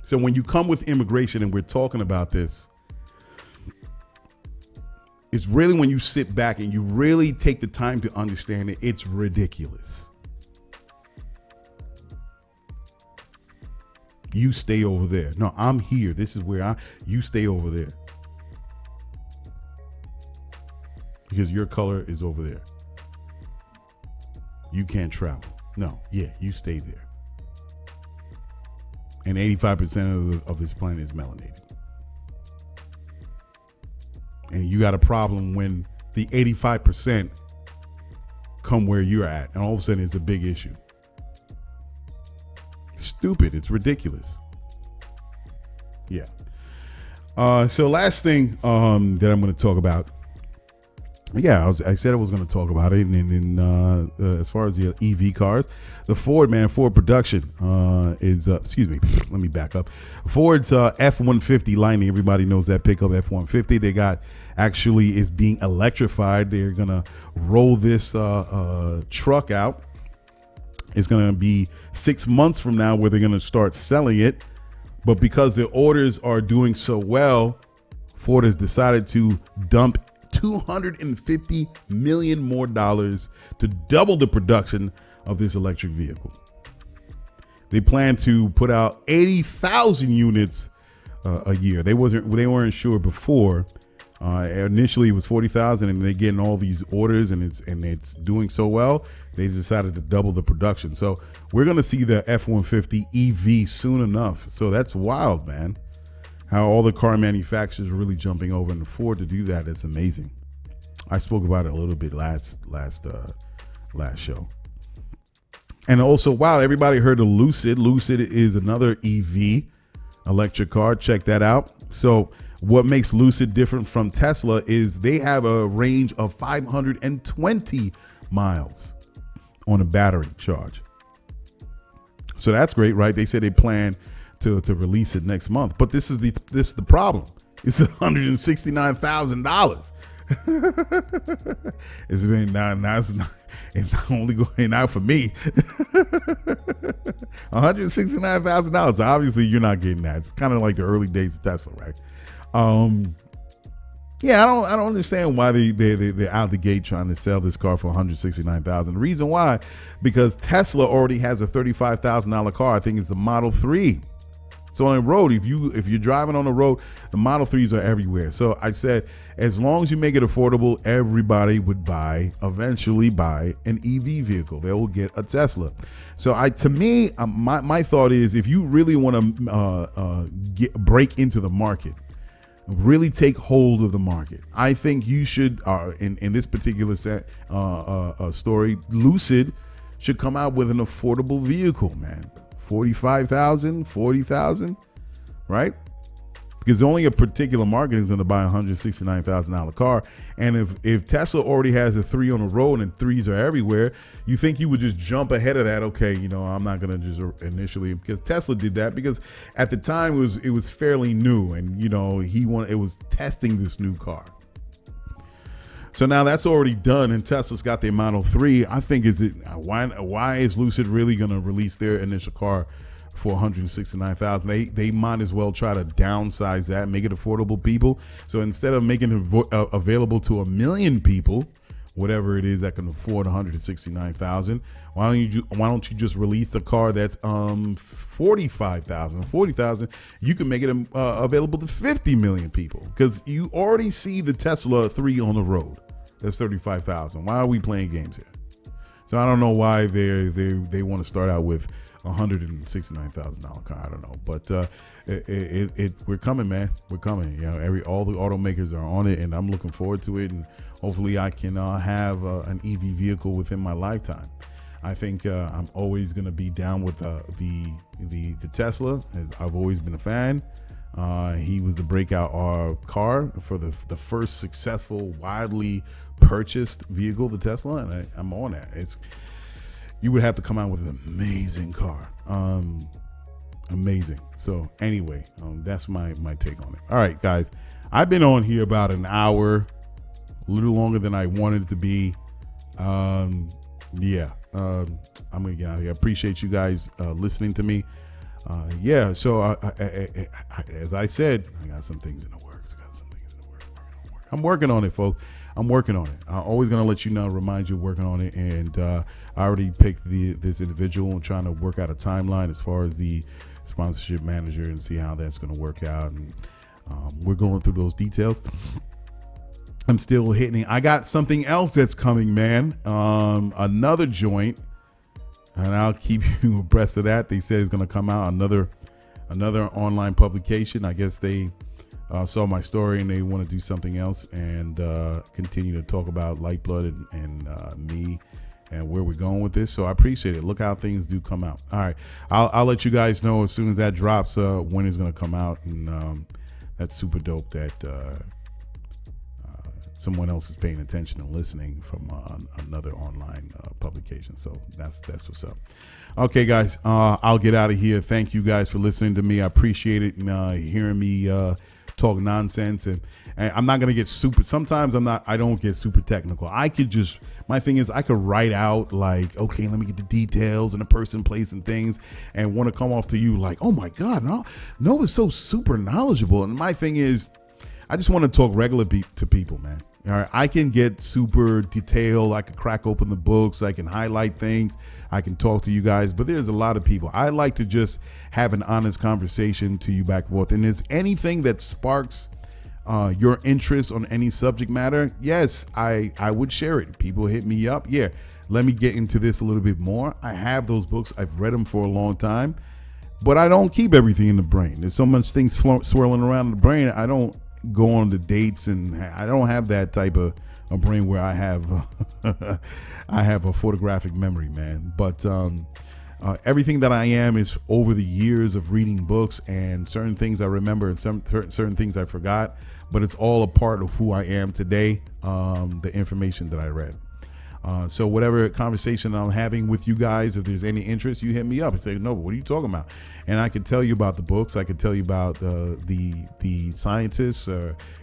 So when you come with immigration and we're talking about this, it's really when you sit back and you really take the time to understand it, it's ridiculous. You stay over there. No, I'm here. This is where you stay over there. Because your color is over there. You can't travel. No, yeah, you stay there. And 85% of this planet is melanated. And you got a problem when the 85% come where you're at, and all of a sudden it's a big issue. Stupid. It's ridiculous. Yeah. So last thing that I'm going to talk about. Yeah, I said I was going to talk about it. And as far as the EV cars, the Ford production is, excuse me, let me back up. Ford's F-150 Lightning, everybody knows that pickup F-150. They got, actually is being electrified. They're going to roll this truck out. It's going to be 6 months from now where they're going to start selling it. But because the orders are doing so well, Ford has decided to dump $250 million more to double the production of this electric vehicle. They plan to put out 80,000 units a year. They weren't sure before. Initially it was 40,000, and they're getting all these orders, and it's doing so well. They decided to double the production. So we're going to see the F-150 EV soon enough. So that's wild, man. How all the car manufacturers are really jumping over and Ford to do that. It's amazing. I spoke about it a little bit last show. And also, wow, everybody heard of Lucid. Lucid is another EV electric car. Check that out. So what makes Lucid different from Tesla is they have a range of 520 miles on a battery charge. So that's great, right? They said they plan to release it next month, but this is the problem. It's $169,000. It's been now it's not only going out for me. $169,000. Obviously, you're not getting that. It's kind of like the early days of Tesla, right? Yeah, I don't understand why they're out the gate trying to sell this car for $169,000. The reason why, because Tesla already has a $35,000 car. I think it's the Model 3. So on the road, if you're driving on the road, the Model 3s are everywhere. So I said, as long as you make it affordable, everybody would eventually buy an EV vehicle. They will get a Tesla. So my thought is, if you really want to break into the market, really take hold of the market, I think you should, in this particular story, Lucid should come out with an affordable vehicle, man. 45,000, 40,000, right? Because only a particular market is going to buy a $169,000 car. And if Tesla already has a 3 on the road and 3s are everywhere, you think you would just jump ahead of that? Okay, I'm not going to just initially, because Tesla did that because at the time it was fairly new, and it was testing this new car. So now that's already done, and Tesla's got their Model 3. I think why is Lucid really going to release their initial car for $169,000? They might as well try to downsize that, make it affordable people. So instead of making it available to 1 million people, whatever it is that can afford $169,000. Why don't you just release the car that's $45,000, $40,000? You can make it available to 50 million people, because you already see the Tesla 3 on the road. That's $35,000. Why are we playing games here? So I don't know why they want to start out with $169,000 car. I don't know, but we're coming, man. We're coming. You know, all the automakers are on it, and I'm looking forward to it. And hopefully, I can have an EV vehicle within my lifetime. I think I'm always going to be down with the Tesla. I've always been a fan. He was the breakout car for the first successful, widely purchased vehicle, the Tesla, and I'm on that. You would have to come out with an amazing car. Amazing. So anyway, that's my take on it. All right, guys, I've been on here about an hour, a little longer than I wanted it to be. I'm gonna get out of here. I appreciate you guys listening to me. So as I said, I got some things in the works. I'm working on it, folks. I'm working on it. I'm always gonna let you know, remind you, working on it. And I already picked this individual and trying to work out a timeline as far as the sponsorship manager and see how that's gonna work out. And we're going through those details. I'm still hitting. I got something else that's coming, man. Another joint, and I'll keep you abreast of that. They said it's going to come out, another online publication. I guess they saw my story and they want to do something else and continue to talk about Lyfeblood and me and where we're going with this. So I appreciate it. Look how things do come out. All right, I'll let you guys know as soon as that drops when it's going to come out, and that's super dope that someone else is paying attention and listening from another online publication. So that's what's up. Okay, guys, I'll get out of here. Thank you guys for listening to me. I appreciate it, hearing me talk nonsense. And I'm not gonna get super. Sometimes I don't get super technical. My thing is, I could write out like, okay, let me get the details and the person, place, and things, and want to come off to you like, oh my God, Nova's so super knowledgeable. And my thing is, I just want to talk regular to people, man. All right, I can get super detailed. I can crack open the books. I can highlight things. I can talk to you guys. But there's a lot of people. I like to just have an honest conversation to you back and forth. And is anything that sparks your interest on any subject matter, yes, I would share it. People hit me up. Yeah, let me get into this a little bit more. I have those books. I've read them for a long time. But I don't keep everything in the brain. There's so much things swirling around in the brain. I don't go on the dates, and I don't have that type of a brain where I have a photographic memory, man. But everything that I am is over the years of reading books, and certain things I remember and certain things I forgot, but it's all a part of who I am today, the information that I read. So whatever conversation I'm having with you guys, if there's any interest, you hit me up and say, no, what are you talking about? And I can tell you about the books. I can tell you about the scientists,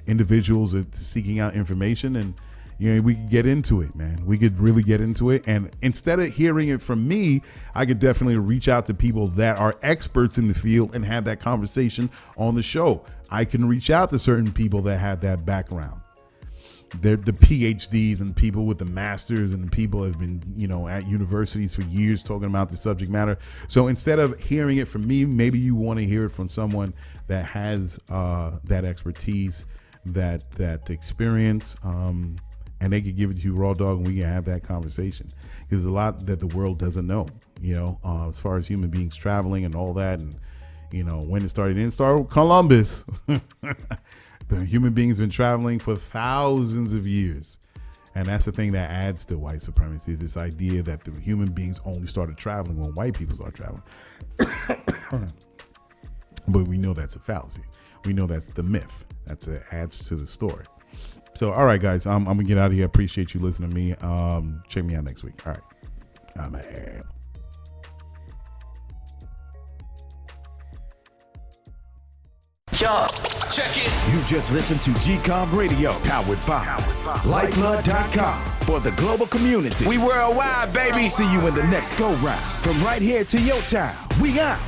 individuals seeking out information, and we could get into it, man. We could really get into it. And instead of hearing it from me, I could definitely reach out to people that are experts in the field and have that conversation on the show. I can reach out to certain people that have that background. They're the PhDs and people with the masters, and the people have been, at universities for years talking about the subject matter. So instead of hearing it from me, maybe you want to hear it from someone that has that expertise, that experience, and they could give it to you raw dog, and we can have that conversation. There's a lot that the world doesn't know, as far as human beings traveling and all that, and when it started. It didn't start with Columbus. The human beings been traveling for thousands of years. And that's the thing that adds to white supremacy, this idea that the human beings only started traveling when white people started traveling. But we know that's a fallacy. We know that's the myth. Adds to the story. So, all right, guys, I'm going to get out of here. Appreciate you listening to me. Check me out next week. All right. I'm out. Check it. You just listened to GCOM Radio, powered by Lyfeblood.com for the global community. We worldwide, baby. See you in the next go round. From right here to your town, we out.